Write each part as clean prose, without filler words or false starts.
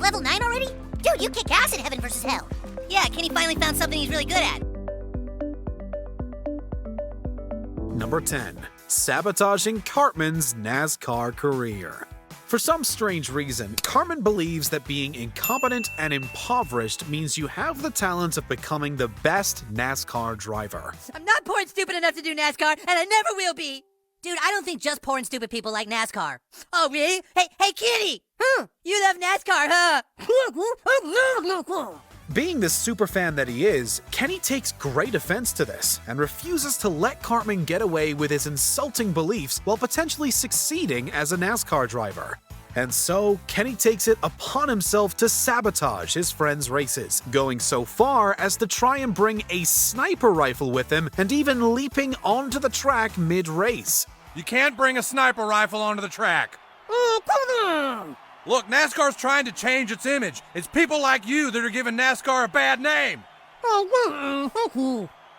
level 9 already? Dude, you kick ass in Heaven vs. Hell. Yeah, Kenny finally found something he's really good at. Number 10. Sabotaging Cartman's NASCAR career. For some strange reason, Cartman believes that being incompetent and impoverished means you have the talent of becoming the best NASCAR driver. I'm not poor and stupid enough to do NASCAR, and I never will be. Dude, I don't think just poor and stupid people like NASCAR. Oh, really? Hey, Kenny! You love NASCAR, huh? Being the superfan that he is, Kenny takes great offense to this and refuses to let Cartman get away with his insulting beliefs while potentially succeeding as a NASCAR driver. And so, Kenny takes it upon himself to sabotage his friend's races, going so far as to try and bring a sniper rifle with him and even leaping onto the track mid-race. You can't bring a sniper rifle onto the track. Oh, come on! Look, NASCAR's trying to change its image. It's people like you that are giving NASCAR a bad name.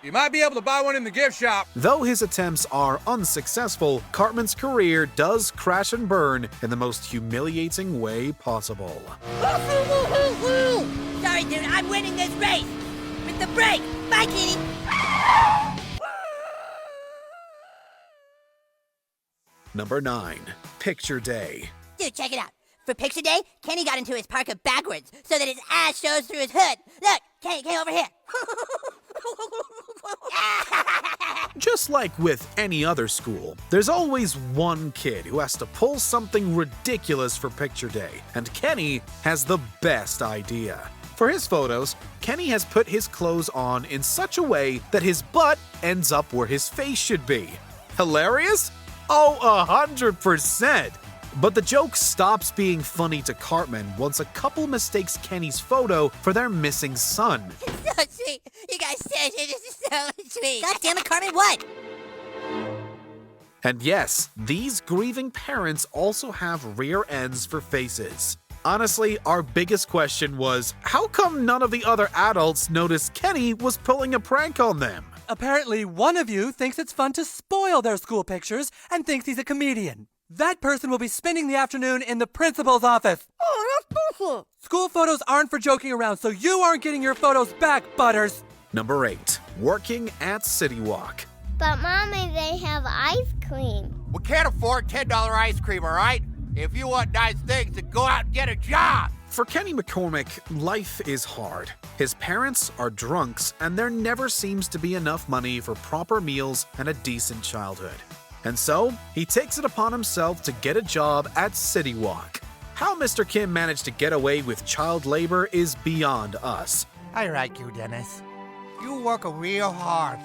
You might be able to buy one in the gift shop. Though his attempts are unsuccessful, Cartman's career does crash and burn in the most humiliating way possible. Sorry, dude, I'm winning this race. With the brake. Bye, Kenny. Number 9. Picture Day. Dude, check it out. For picture day, Kenny got into his parka backwards so that his ass shows through his hood. Look, Kenny, over here. Just like with any other school, there's always one kid who has to pull something ridiculous for picture day, and Kenny has the best idea. For his photos, Kenny has put his clothes on in such a way that his butt ends up where his face should be. Hilarious? Oh, 100%! But the joke stops being funny to Cartman once a couple mistakes Kenny's photo for their missing son. So sweet. You guys said it is so sweet. God damn it, Cartman, what? And yes, these grieving parents also have rear ends for faces. Honestly, our biggest question was, how come none of the other adults noticed Kenny was pulling a prank on them? Apparently, one of you thinks it's fun to spoil their school pictures and thinks he's a comedian. That person will be spending the afternoon in the principal's office. Oh, that's bullshit. School photos aren't for joking around, so you aren't getting your photos back, Butters. Number 8. Working at CityWalk. But, Mommy, they have ice cream. We can't afford $10 ice cream, all right? If you want nice things, then go out and get a job. For Kenny McCormick, life is hard. His parents are drunks, and there never seems to be enough money for proper meals and a decent childhood. And so, he takes it upon himself to get a job at CityWalk. How Mr. Kim managed to get away with child labor is beyond us. I like you, Dennis. You work real hard.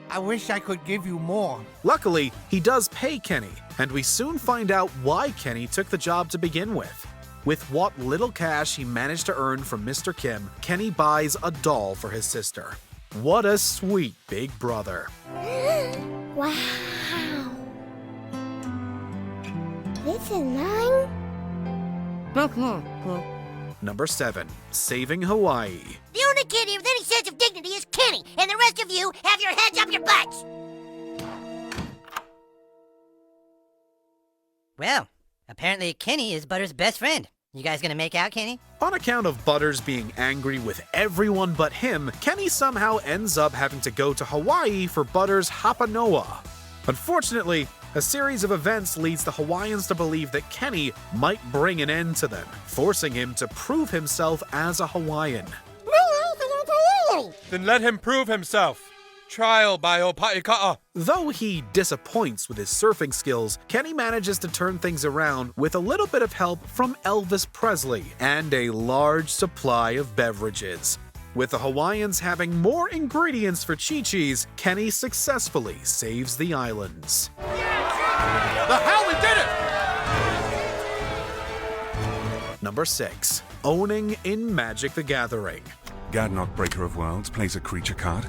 I wish I could give you more. Luckily, he does pay Kenny, and we soon find out why Kenny took the job to begin with. With what little cash he managed to earn from Mr. Kim, Kenny buys a doll for his sister. What a sweet big brother. Wow. This is mine? Number 7. Saving Hawaii. The only kid here with any sense of dignity is Kenny, and the rest of you have your heads up your butts. Well, apparently Kenny is Butters' best friend. You guys gonna make out, Kenny? On account of Butters being angry with everyone but him, Kenny somehow ends up having to go to Hawaii for Butters' Hapanoa. Unfortunately, a series of events leads the Hawaiians to believe that Kenny might bring an end to them, forcing him to prove himself as a Hawaiian. Then let him prove himself. Trial by Opaikaa. Though he disappoints with his surfing skills, Kenny manages to turn things around with a little bit of help from Elvis Presley and a large supply of beverages. With the Hawaiians having more ingredients for Chi-Chi's, Kenny successfully saves the islands. The hell, we did it! Number 6. Owning in Magic the Gathering. Gadnok, Breaker of Worlds, plays a creature card.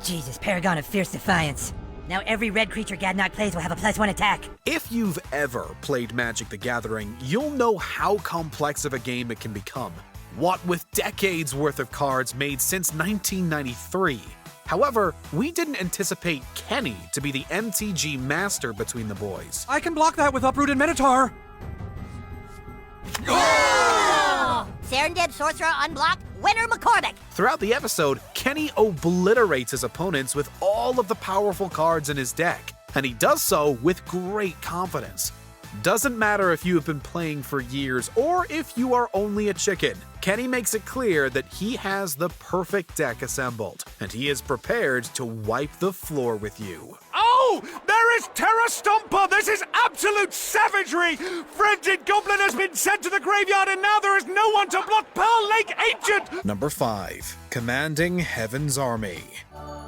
Jesus, Paragon of Fierce Defiance. Now every red creature Gadnok plays will have a +1 attack. If you've ever played Magic the Gathering, you'll know how complex of a game it can become. What with decades worth of cards made since 1993. However, we didn't anticipate Kenny to be the MTG master between the boys. I can block that with Uprooted Minotaur. Oh! Turn Dead Sorcerer Unblocked, Winner McCormick. Throughout the episode, Kenny obliterates his opponents with all of the powerful cards in his deck, and he does so with great confidence. Doesn't matter if you have been playing for years or if you are only a chicken, Kenny makes it clear that he has the perfect deck assembled, and he is prepared to wipe the floor with you. Oh, there is Terra Stomper! This is absolute savagery! Frenzied Goblin has been sent to the graveyard, and now there is no one to block Pearl Lake Ancient! Number 5. Commanding Heaven's Army.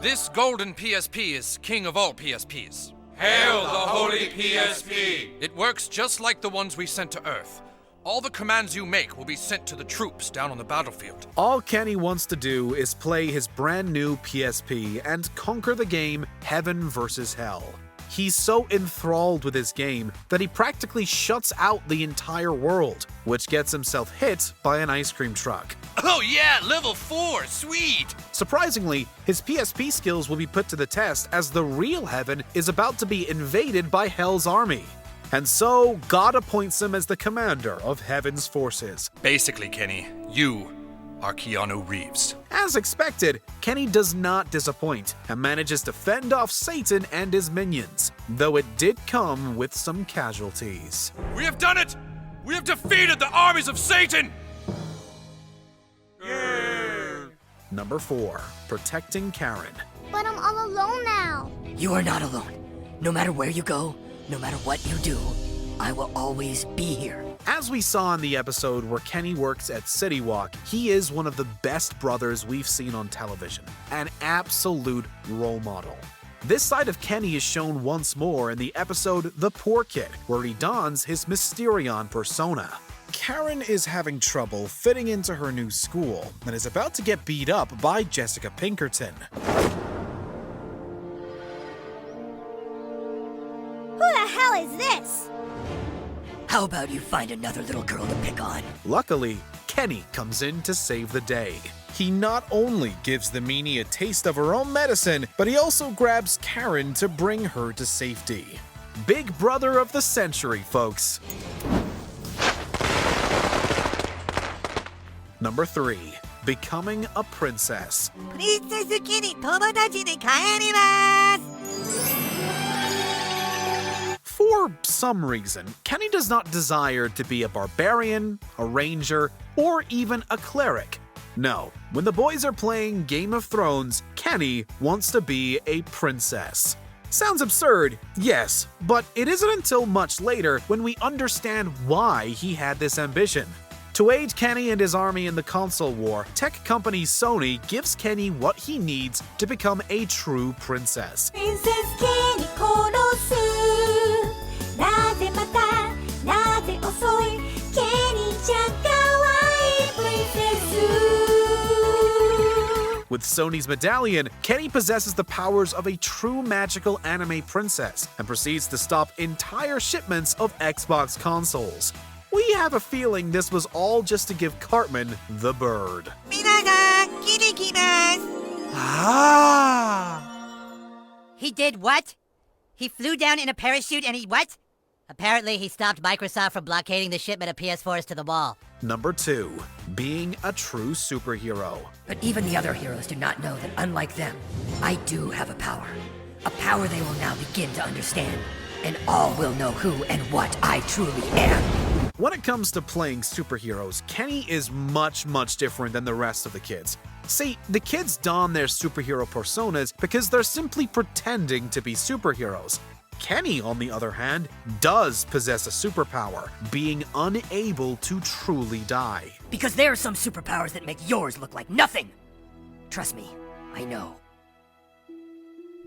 This golden PSP is king of all PSPs. Hail the holy PSP! It works just like the ones we sent to Earth. All the commands you make will be sent to the troops down on the battlefield. All Kenny wants to do is play his brand new PSP and conquer the game Heaven vs. Hell. He's so enthralled with his game that he practically shuts out the entire world, which gets himself hit by an ice cream truck. Oh yeah, level 4, sweet! Surprisingly, his PSP skills will be put to the test as the real Heaven is about to be invaded by Hell's army. And so, God appoints him as the commander of Heaven's forces. Basically, Kenny, you are Keanu Reeves. As expected, Kenny does not disappoint and manages to fend off Satan and his minions, though it did come with some casualties. We have done it! We have defeated the armies of Satan! Number 4. Protecting Karen. But I'm all alone now. You are not alone. No matter where you go, no matter what you do, I will always be here. As we saw in the episode where Kenny works at CityWalk, he is one of the best brothers we've seen on television. An absolute role model. This side of Kenny is shown once more in the episode The Poor Kid, where he dons his Mysterion persona. Karen is having trouble fitting into her new school and is about to get beat up by Jessica Pinkerton. Who the hell is this? How about you find another little girl to pick on? Luckily, Kenny comes in to save the day. He not only gives the meanie a taste of her own medicine, but he also grabs Karen to bring her to safety. Big brother of the century, folks. Number 3. Becoming a princess. Princess Kenny, tomodachi de kaerimasu! For some reason, Kenny does not desire to be a barbarian, a ranger, or even a cleric. No, when the boys are playing Game of Thrones, Kenny wants to be a princess. Sounds absurd, yes, but it isn't until much later when we understand why he had this ambition. To aid Kenny and his army in the console war, tech company Sony gives Kenny what he needs to become a true princess. Princess Kenny korosu. Naze mata, naze osoi. Kenny-chan kawaii princess. With Sony's medallion, Kenny possesses the powers of a true magical anime princess and proceeds to stop entire shipments of Xbox consoles. We have a feeling this was all just to give Cartman the bird. He did what? He flew down in a parachute and he what? Apparently he stopped Microsoft from blockading the shipment of PS4s to the wall. Number 2. Being a true superhero. But even the other heroes do not know that unlike them, I do have a power. A power they will now begin to understand. And all will know who and what I truly am. When it comes to playing superheroes, Kenny is much different than the rest of the kids. See, the kids don their superhero personas because they're simply pretending to be superheroes. Kenny, on the other hand, does possess a superpower, being unable to truly die. Because there are some superpowers that make yours look like nothing. Trust me, I know.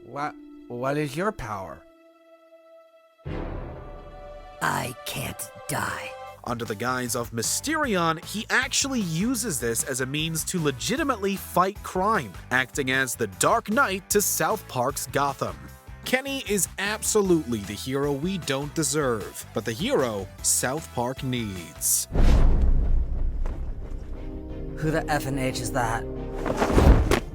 What is your power? I can't die. Under the guise of Mysterion, he actually uses this as a means to legitimately fight crime, acting as the Dark Knight to South Park's Gotham. Kenny is absolutely the hero we don't deserve, but the hero South Park needs. Who the F and H is that?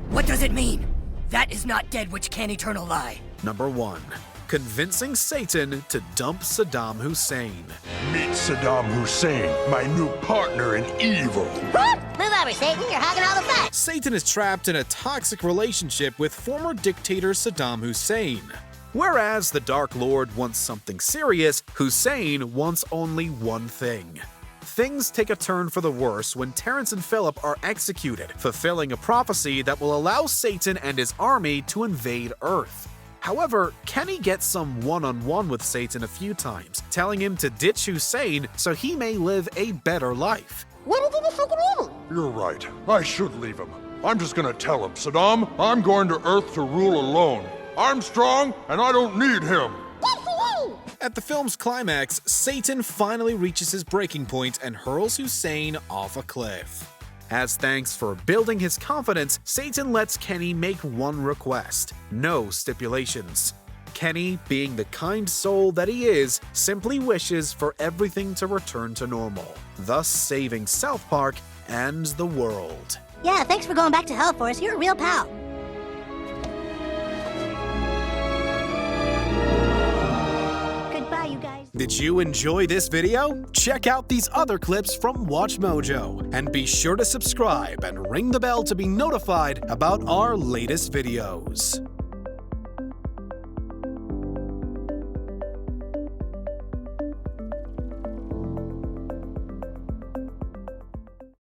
What does it mean? That is not dead which can eternal lie. Number 1. convincing Satan to dump Saddam Hussein. Meet Saddam Hussein, my new partner in evil. Move over, Satan. You're hogging all the fun. Satan is trapped in a toxic relationship with former dictator Saddam Hussein. Whereas the Dark Lord wants something serious, Hussein wants only one thing. Things take a turn for the worse when Terrence and Philip are executed, fulfilling a prophecy that will allow Satan and his army to invade Earth. However, Kenny gets some one-on-one with Satan a few times, telling him to ditch Hussein so he may live a better life. What did you freaking evil? You're right. I should leave him. I'm just gonna tell him, Saddam, I'm going to Earth to rule alone. I'm strong, and I don't need him. Good for you. At the film's climax, Satan finally reaches his breaking point and hurls Hussein off a cliff. As thanks for building his confidence, Satan lets Kenny make one request: no stipulations. Kenny, being the kind soul that he is, simply wishes for everything to return to normal, thus saving South Park and the world. Yeah, thanks for going back to hell for us. You're a real pal. Goodbye, you guys. Did you enjoy this video? Check out these other clips from WatchMojo, and be sure to subscribe and ring the bell to be notified about our latest videos.